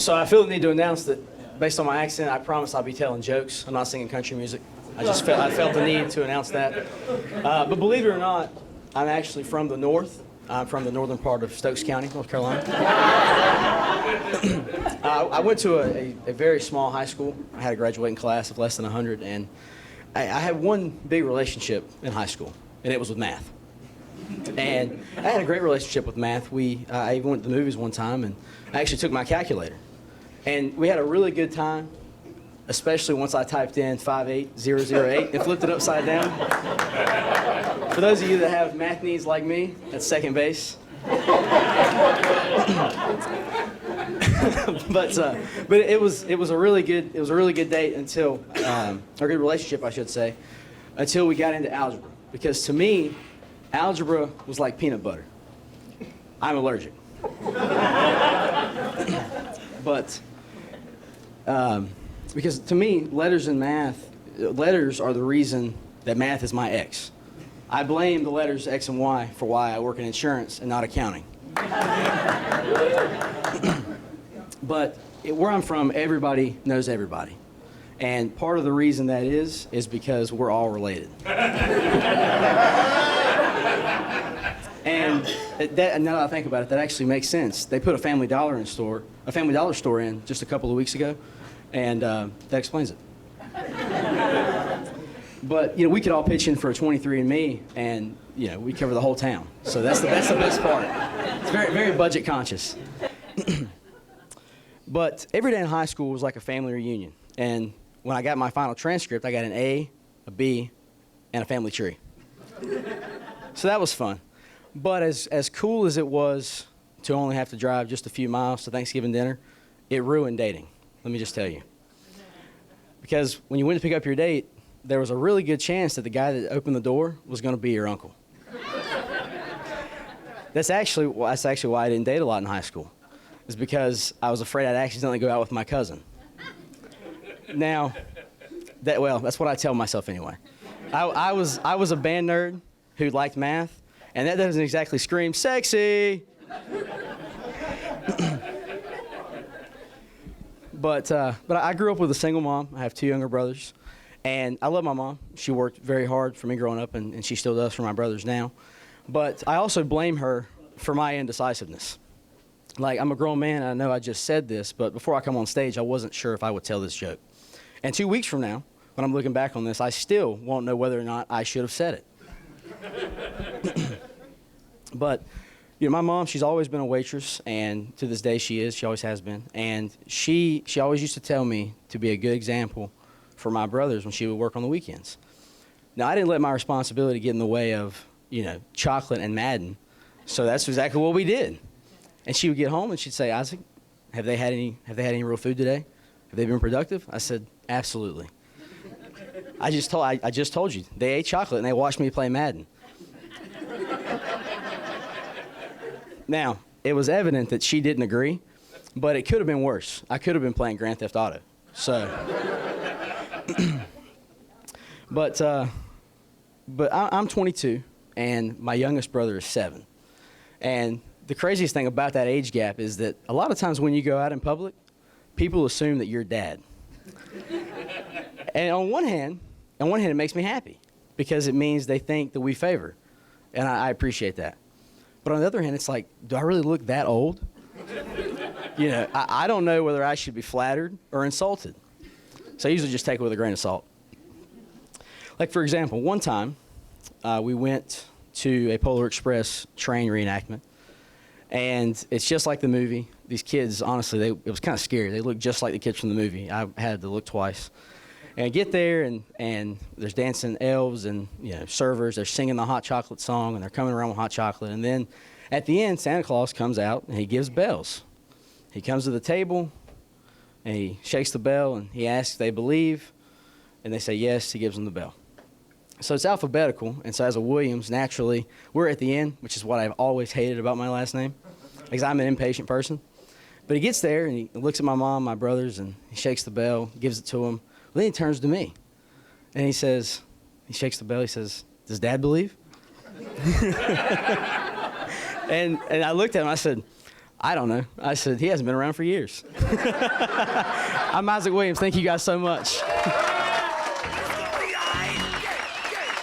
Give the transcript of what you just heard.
So I feel the need to announce that, based on my accent, I promise I'll be telling jokes. I'm not singing country music. I felt the need to announce that. But believe it or not, I'm actually from the north. I'm from the northern part of Stokes County, North Carolina. I went to a very small high school. I had a graduating class of less than 100, and I had one big relationship in high school, and it was with math. And I had a great relationship with math. I even went to the movies one time, and I actually took my calculator. And we had a really good time, especially once I typed in 58008 and flipped it upside down. For those of you that have math needs like me, that's second base. but it was a really good date until or good relationship, I should say, until we got into algebra. Because to me, algebra was like peanut butter. I'm allergic. But because to me, letters are the reason that math is my ex. I blame the letters X and Y for why I work in insurance and not accounting. But where I'm from, everybody knows everybody. And part of the reason that is because we're all related. And now that I think about it, that actually makes sense. They put a Family Dollar store in just a couple of weeks ago, and that explains it. But we could all pitch in for a 23andMe, and we cover the whole town. So that's the best part. It's very, very budget conscious. But every day in high school was like a family reunion, and when I got my final transcript, I got an A, a B, and a family tree. So that was fun. But as cool as it was to only have to drive just a few miles to Thanksgiving dinner, it ruined dating. Let me just tell you. Because when you went to pick up your date, there was a really good chance that the guy that opened the door was going to be your uncle. That's actually why I didn't date a lot in high school. Is because I was afraid I'd accidentally go out with my cousin. Now, that's what I tell myself anyway. I was a band nerd who liked math, and that doesn't exactly scream sexy. But I grew up with a single mom. I have two younger brothers, and I love my mom. She worked very hard for me growing up, and she still does for my brothers now. But I also blame her for my indecisiveness. Like, I'm a grown man, and I know I just said this, but before I come on stage, I wasn't sure if I would tell this joke. And 2 weeks from now, when I'm looking back on this, I still won't know whether or not I should have said it. But, my mom, she's always been a waitress, and to this day she is. She always has been. And she always used to tell me to be a good example for my brothers when she would work on the weekends. Now, I didn't let my responsibility get in the way of, chocolate and Madden, so that's exactly what we did. And she would get home and she'd say, Isaac, have they had any real food today? Have they been productive? I said, absolutely. I just told you, they ate chocolate and they watched me play Madden. Now, it was evident that she didn't agree, but it could have been worse. I could have been playing Grand Theft Auto. So, but I'm 22 and my youngest brother is 7. And the craziest thing about that age gap is that a lot of times when you go out in public, people assume that you're dad. And on one hand, it makes me happy because it means they think that we favor. And I appreciate that. But on the other hand, it's like, do I really look that old? I don't know whether I should be flattered or insulted. So I usually just take it with a grain of salt. Like, for example, one time we went to a Polar Express train reenactment. And it's just like the movie. These kids, honestly, it was kind of scary. They looked just like the kids from the movie. I had to look twice. And I get there, and there's dancing elves and servers. They're singing the hot chocolate song, and they're coming around with hot chocolate. And then at the end, Santa Claus comes out, and he gives bells. He comes to the table, and he shakes the bell, and he asks if they believe. And they say yes, he gives them the bell. So it's alphabetical, and so as a Williams, naturally, we're at the end, which is what I've always hated about my last name, because I'm an impatient person. But he gets there, and he looks at my mom, my brothers, and he shakes the bell, gives it to them. Well, then he turns to me, and he shakes the bell, he says, does Dad believe? and I looked at him, I said, I don't know. I said, he hasn't been around for years. I'm Isaac Williams. Thank you guys so much.